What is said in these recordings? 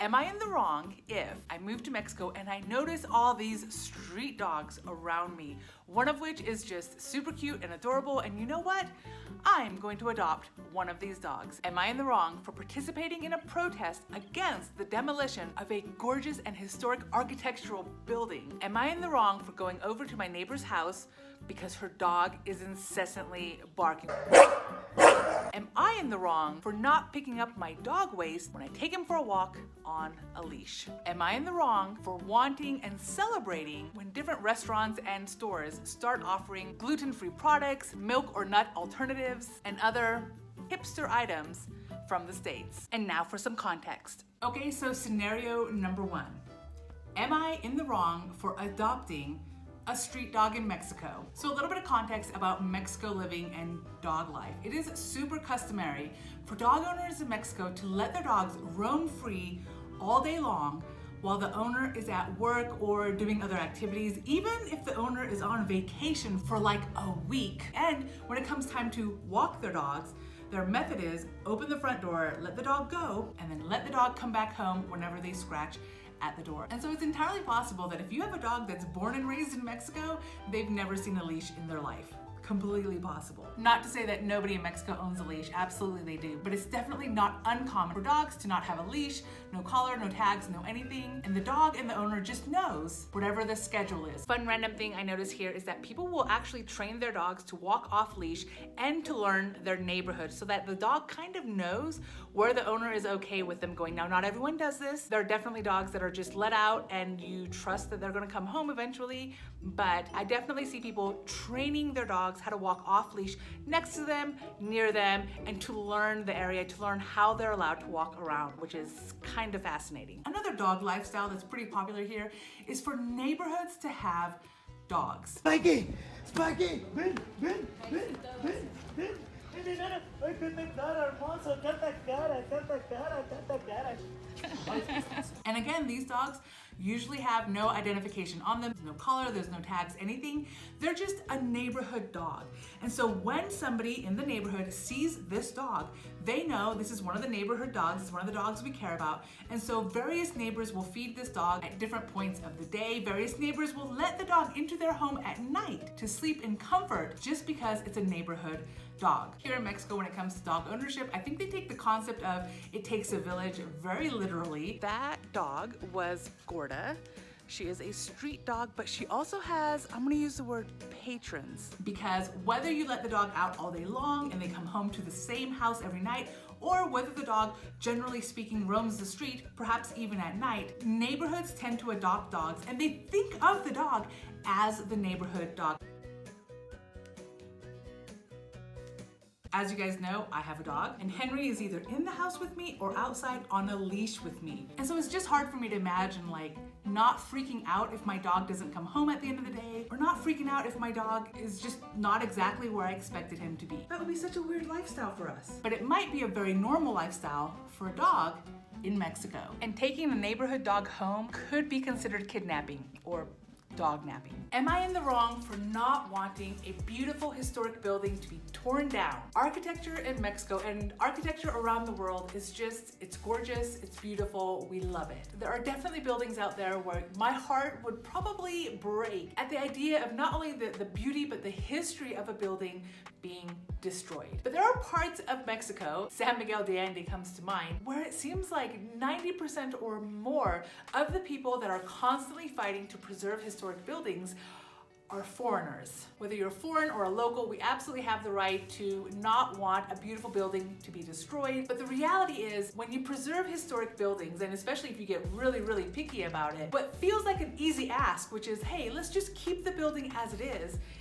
Am I in the wrong if I move to Mexico and I notice all these street dogs around me, one of which is just super cute and adorable, and you know what? I'm going to adopt one of these dogs. Am I in the wrong for participating in a protest against the demolition of a gorgeous and historic architectural building? Am I in the wrong for going over to my neighbor's house because her dog is incessantly barking? Am I in the wrong for not picking up my dog waste when I take him for a walk on a leash? Am I in the wrong for wanting and celebrating when different restaurants and stores start offering gluten-free products, milk or nut alternatives, and other hipster items from the States? And now for some context. Okay, so scenario number one. Am I in the wrong for adopting a street dog in Mexico? So a little bit of context about Mexico living and dog life. It is super customary for dog owners in Mexico to let their dogs roam free all day long while the owner is at work or doing other activities, even if the owner is on vacation for like a week. And when it comes time to walk their dogs, their method is open the front door, let the dog go, and then let the dog come back home whenever they scratch at the door. And so it's entirely possible that if you have a dog that's born and raised in Mexico, they've never seen a leash in their life. Completely possible. Not to say that nobody in Mexico owns a leash, absolutely they do, but it's definitely not uncommon for dogs to not have a leash, no collar, no tags, no anything, and the dog and the owner just knows whatever the schedule is. Fun random thing I notice here is that people will actually train their dogs to walk off leash and to learn their neighborhood so that the dog kind of knows where the owner is okay with them going. Now, not everyone does this. There are definitely dogs that are just let out and you trust that they're gonna come home eventually, but I definitely see people training their dogs how to walk off leash next to them, near them, and to learn the area, to learn how they're allowed to walk around, which is kind of fascinating. Another dog lifestyle that's pretty popular here is for neighborhoods to have dogs. Spikey! Spikey! Ven, ven, ven, ven, ven. Ay, canta cara, hermoso, canta cara, canta cara, canta cara. And again, these dogs usually have no identification on them. There's no collar, there's no tags, anything. They're just a neighborhood dog. And so when somebody in the neighborhood sees this dog, they know this is one of the neighborhood dogs, it's one of the dogs we care about. And so various neighbors will feed this dog at different points of the day. Various neighbors will let the dog into their home at night to sleep in comfort just because it's a neighborhood dog. Here in Mexico, when it comes to dog ownership, I think they take the concept of it takes a village very literally. That dog was Gorda. She is a street dog, but she also has, I'm gonna use the word patrons, because whether you let the dog out all day long and they come home to the same house every night, or whether the dog, generally speaking, roams the street, perhaps even at night, neighborhoods tend to adopt dogs and they think of the dog as the neighborhood dog. As you guys know, I have a dog, and Henry is either in the house with me or outside on a leash with me. And so it's just hard for me to imagine like not freaking out if my dog doesn't come home at the end of the day, or not freaking out if my dog is just not exactly where I expected him to be. That would be such a weird lifestyle for us. But it might be a very normal lifestyle for a dog in Mexico. And taking a neighborhood dog home could be considered kidnapping or dog napping. Am I in the wrong for not wanting a beautiful historic building to be torn down? Architecture in Mexico and architecture around the world is just, it's gorgeous, it's beautiful, we love it. There are definitely buildings out there where my heart would probably break at the idea of not only the beauty, but the history of a building being destroyed. But there are parts of Mexico, San Miguel de Allende comes to mind, where it seems like 90% or more of the people that are constantly fighting to preserve historic buildings are foreigners. Whether you're foreign or a local, we absolutely have the right to not want a beautiful building to be destroyed. But the reality is, when you preserve historic buildings, and especially if you get really, really picky about it, what feels like an easy ask, which is, hey, let's just keep the building as it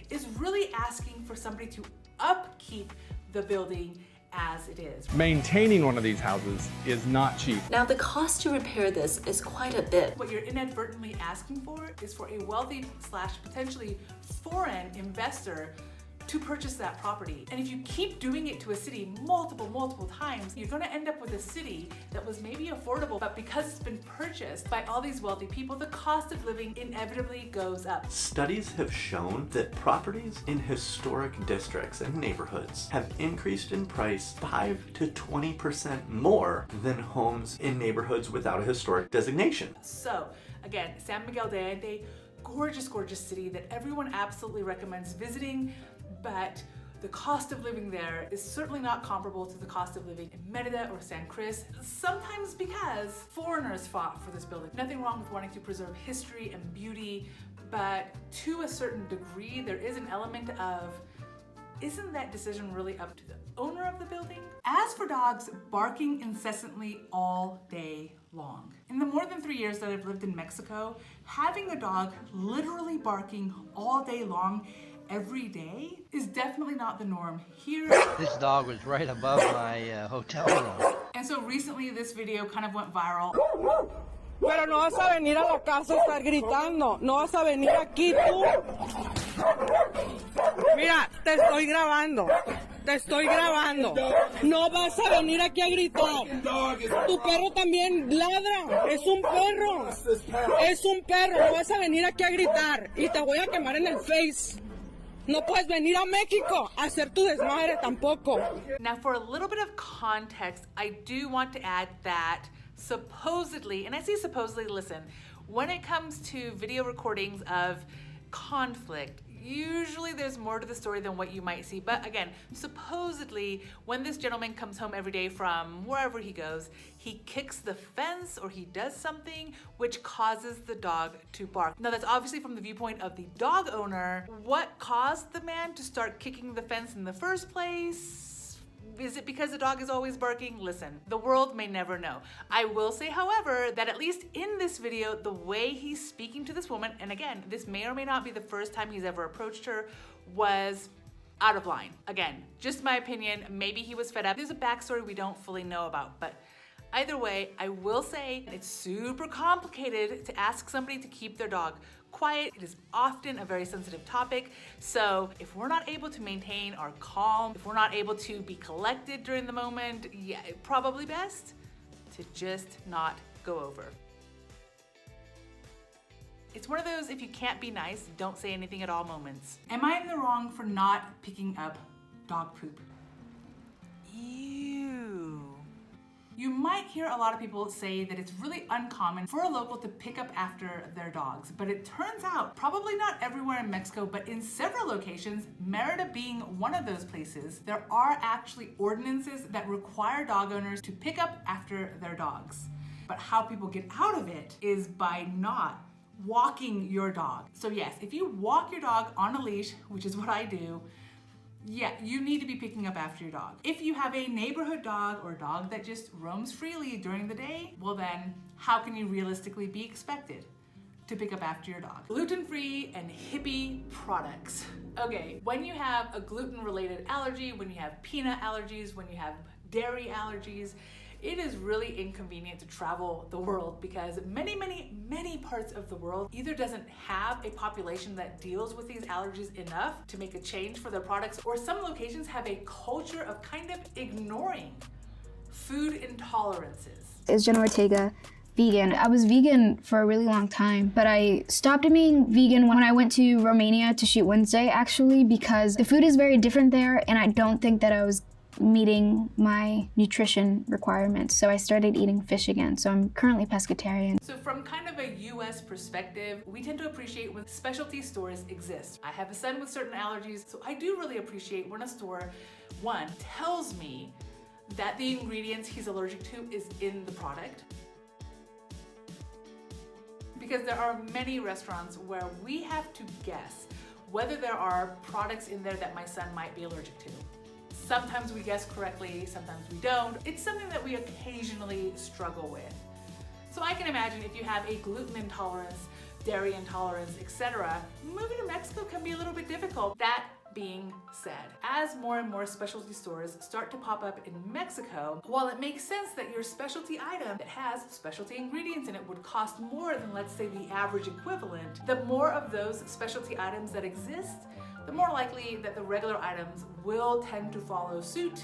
is really asking for somebody to upkeep the building as it is. Maintaining one of these houses is not cheap. Now, the cost to repair this is quite a bit. What you're inadvertently asking for is for a wealthy / potentially foreign investor to purchase that property. And if you keep doing it to a city multiple times, you're gonna end up with a city that was maybe affordable, but because it's been purchased by all these wealthy people, the cost of living inevitably goes up. Studies have shown that properties in historic districts and neighborhoods have increased in price 5 to 20% more than homes in neighborhoods without a historic designation. So again, San Miguel de Allende, gorgeous city that everyone absolutely recommends visiting, but the cost of living there is certainly not comparable to the cost of living in Merida or San Cris, sometimes because foreigners fought for this building. Nothing wrong with wanting to preserve history and beauty, but to a certain degree, there is an element of, isn't that decision really up to the owner of the building? As for dogs barking incessantly all day long. In the more than 3 years that I've lived in Mexico, having a dog literally barking all day long every day is definitely not the norm here. This dog was right above my hotel room. And so recently this video kind of went viral. Pero no vas a venir a la casa a estar gritando. No vas a venir aquí tú. Mira, te estoy grabando. Te estoy grabando. No vas a venir aquí a gritar. Tu perro también ladra. Es un perro. Es un perro. No vas a venir aquí a gritar. Y te voy a quemar en el face. No puedes venir a México a hacer tu desmadre tampoco. Now for a little bit of context, I do want to add that supposedly, and I say supposedly, listen, when it comes to video recordings of conflict, usually there's more to the story than what you might see. But again, supposedly, when this gentleman comes home every day from wherever he goes, he kicks the fence or he does something which causes the dog to bark. Now that's obviously from the viewpoint of the dog owner. What caused the man to start kicking the fence in the first place? Is it because the dog is always barking? Listen, the world may never know. I will say, however, that at least in this video, the way he's speaking to this woman, and again, this may or may not be the first time he's ever approached her, was out of line. Again, just my opinion, maybe he was fed up. There's a backstory we don't fully know about, but either way, I will say it's super complicated to ask somebody to keep their dog quiet. It is often a very sensitive topic. So if we're not able to maintain our calm, if we're not able to be collected during the moment, yeah, probably best to just not go over. It's one of those if you can't be nice, don't say anything at all moments. Am I in the wrong for not picking up dog poop? Ew. You might hear a lot of people say that it's really uncommon for a local to pick up after their dogs, but it turns out, probably not everywhere in Mexico, but in several locations, Merida being one of those places, there are actually ordinances that require dog owners to pick up after their dogs. But how people get out of it is by not walking your dog. So yes, if you walk your dog on a leash, which is what I do, yeah, you need to be picking up after your dog. If you have a neighborhood dog or a dog that just roams freely during the day, well then, how can you realistically be expected to pick up after your dog? Gluten-free and hippie products. Okay, when you have a gluten-related allergy, when you have peanut allergies, when you have dairy allergies, it is really inconvenient to travel the world because many parts of the world either doesn't have a population that deals with these allergies enough to make a change for their products, or some locations have a culture of kind of ignoring food intolerances. Is Jenna Ortega, vegan. I was vegan for a really long time, but I stopped being vegan when I went to Romania to shoot Wednesday, actually, because the food is very different there and I don't think that I was meeting my nutrition requirements. So I started eating fish again. So I'm currently pescatarian. So from kind of a US perspective, we tend to appreciate when specialty stores exist. I have a son with certain allergies, so I do really appreciate when a store, one, tells me that the ingredients he's allergic to is in the product. Because there are many restaurants where we have to guess whether there are products in there that my son might be allergic to. Sometimes we guess correctly, sometimes we don't. It's something that we occasionally struggle with. So I can imagine if you have a gluten intolerance, dairy intolerance, etc., moving to Mexico can be a little bit difficult. That being said, as more and more specialty stores start to pop up in Mexico, while it makes sense that your specialty item that has specialty ingredients in it would cost more than, let's say, the average equivalent, the more of those specialty items that exist, the more likely that the regular items will tend to follow suit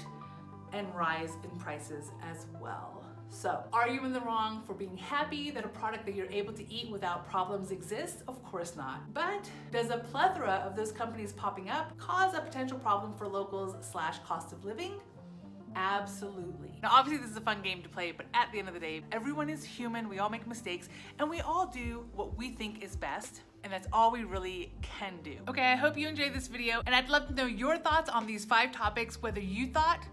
and rise in prices as well. So, are you in the wrong for being happy that a product that you're able to eat without problems exists? Of course not. But does a plethora of those companies popping up cause a potential problem for locals / cost of living? Absolutely. Now, obviously this is a fun game to play, but at the end of the day, everyone is human, we all make mistakes, and we all do what we think is best, and that's all we really can do. Okay, I hope you enjoyed this video, and I'd love to know your thoughts on these 5 topics, whether you thought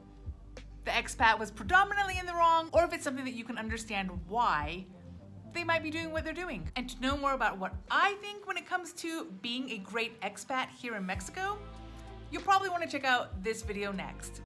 the expat was predominantly in the wrong, or if it's something that you can understand why they might be doing what they're doing. And to know more about what I think when it comes to being a great expat here in Mexico, you'll probably want to check out this video next.